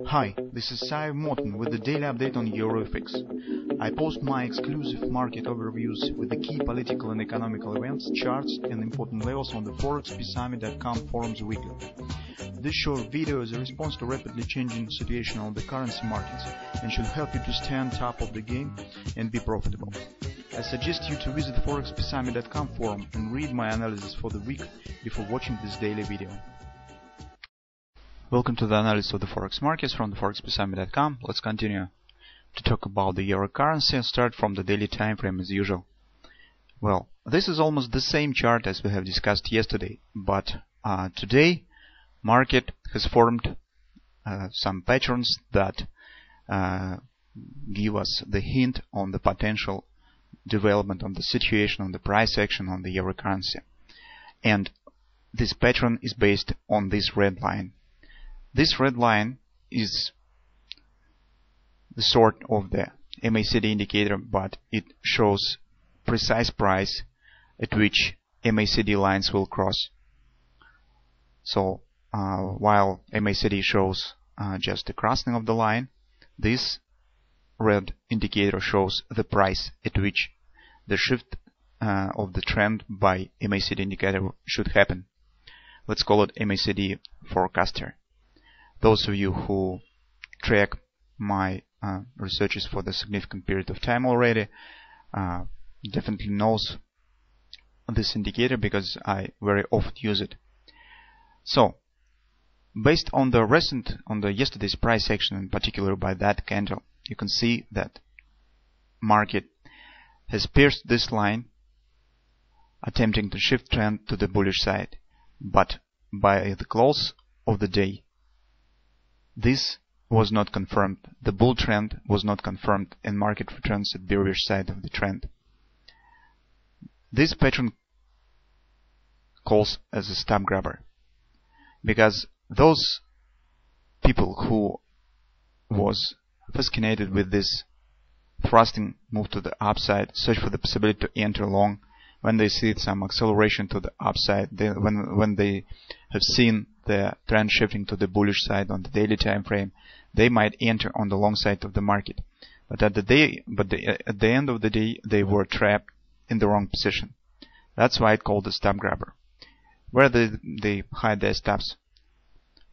Hi, this is Sive Morten with the daily update on EURUSD. I post my exclusive market overviews with the key political and economical events, charts and important levels on the ForexPeaceArmy.com forums weekly. This short video is a response to rapidly changing situation on the currency markets and should help you to stay on top of the game and be profitable. I suggest you to visit the ForexPeaceArmy.com forum and read my analysis for the week before watching this daily video. Welcome to the analysis of the Forex markets from the ForexPeaceArmy.com. Let's continue to talk about the euro currency and start from the daily time frame as usual. Well, this is almost the same chart as we have discussed yesterday, but today market has formed some patterns that give us the hint on the potential development on the situation, on the price action on the euro currency. And this pattern is based on this red line. This red line is the sort of the MACD indicator, but it shows precise price at which MACD lines will cross. So while MACD shows just the crossing of the line, this red indicator shows the price at which the shift of the trend by MACD indicator should happen. Let's call it MACD forecaster. Those of you who track my researches for the significant period of time already definitely knows this indicator because I very often use it. So, based on the yesterday's price action, in particular by that candle, you can see that market has pierced this line, attempting to shift trend to the bullish side. But by the close of the day, this was not confirmed. The bull trend was not confirmed, and market returns at bearish side of the trend. This pattern calls as a stop grabber, because those people who was fascinated with this thrusting move to the upside search for the possibility to enter long when they see some acceleration to the upside. When they have seen the trend shifting to the bullish side on the daily time frame, they might enter on the long side of the market. But at the end of the day, they were trapped in the wrong position. That's why it's called a stop grabber. Where they hide their stops?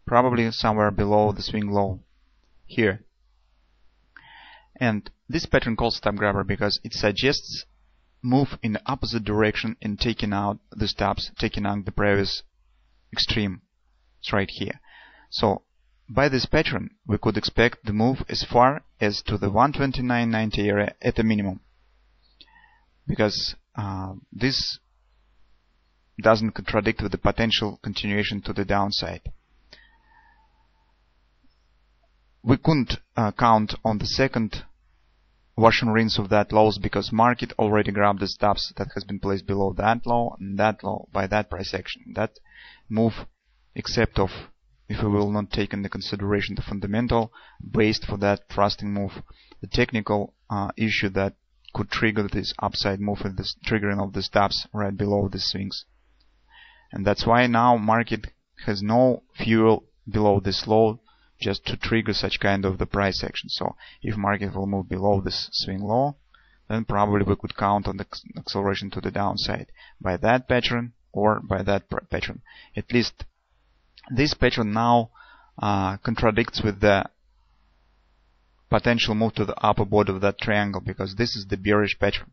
Probably somewhere below the swing low, here. And this pattern calls stop grabber because it suggests move in the opposite direction and taking out the stops, taking out the previous extreme. It's right here. So by this pattern we could expect the move as far as to the 129.90 area at a minimum, because this doesn't contradict with the potential continuation to the downside. We couldn't count on the second wash and rinse of that lows because market already grabbed the stops that has been placed below that low and that low by that price action. That move, except of if we will not take into consideration the fundamental based for that thrusting move, the technical issue that could trigger this upside move and this triggering of the stops right below the swings. And that's why now market has no fuel below this low just to trigger such kind of the price action. So if market will move below this swing low, then probably we could count on the acceleration to the downside by that pattern or by that pattern. At least this pattern now contradicts with the potential move to the upper border of that triangle, because this is the bearish pattern,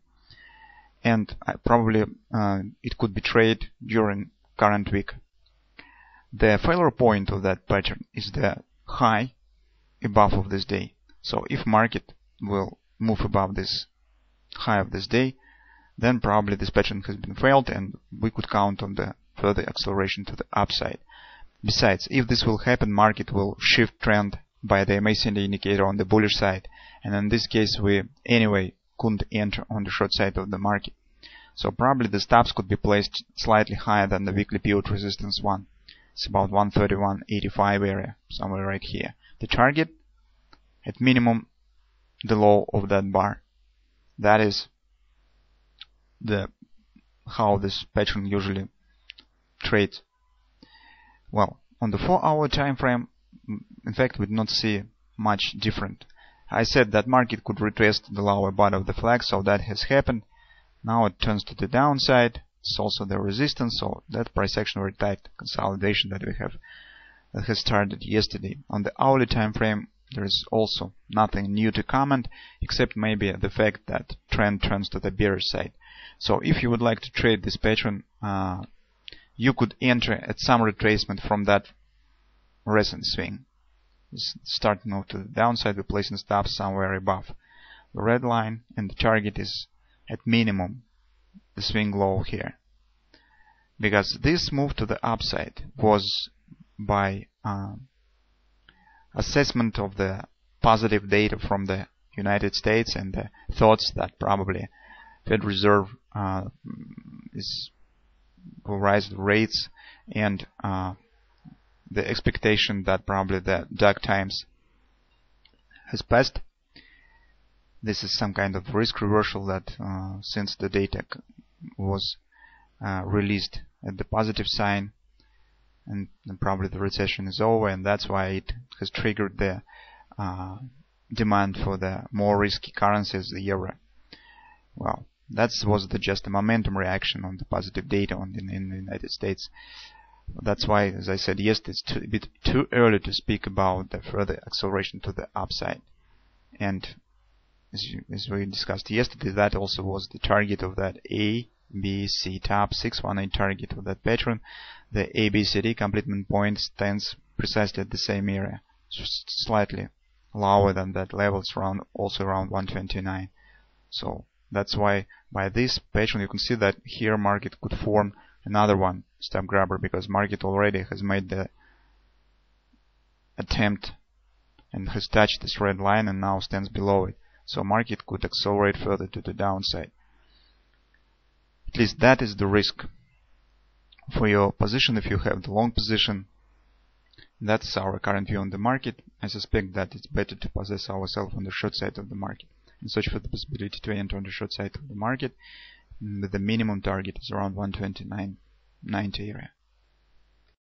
and probably it could be traded during current week. The failure point of that pattern is the high above of this day. So if market will move above this high of this day, then probably this pattern has been failed and we could count on the further acceleration to the upside. Besides, if this will happen, market will shift trend by the MACD indicator on the bullish side, and in this case we anyway couldn't enter on the short side of the market. So probably the stops could be placed slightly higher than the weekly pivot resistance one. It's about 131.85 area, somewhere right here. The target, at minimum, the low of that bar. That is how this pattern usually trades. Well, on the 4-hour time frame, in fact, we did not see much different. I said that market could retest the lower bottom of the flag, so that has happened. Now it turns to the downside. It's also the resistance, so that price action very tight consolidation that we have that has started yesterday. On the hourly time frame, there is also nothing new to comment, except maybe the fact that trend turns to the bearish side. So if you would like to trade this pattern, you could enter at some retracement from that recent swing. Start to move to the downside, we're placing stops somewhere above the red line, and the target is at minimum the swing low here. Because this move to the upside was by assessment of the positive data from the United States and the thoughts that probably Fed Reserve will raise the rates, and the expectation that probably the dark times has passed. This is some kind of risk reversal that since the data was released at the positive sign, and probably the recession is over, and that's why it has triggered the demand for the more risky currencies, the euro. Well, that was just a momentum reaction on the positive data in the United States. That's why, as I said yesterday, it's a bit too early to speak about the further acceleration to the upside. And as we discussed yesterday, that also was the target of that A, B, C top 618 target of that pattern. The ABCD completion point stands precisely at the same area, just slightly lower than that level. It's also around 129. So that's why by this pattern you can see that here market could form another one stop grabber, because market already has made the attempt and has touched this red line and now stands below it. So market could accelerate further to the downside. At least that is the risk for your position if you have the long position. That's our current view on the market. I suspect that it's better to possess ourselves on the short side of the market and search for the possibility to enter on the short side of the market. The minimum target is around 129.90 area.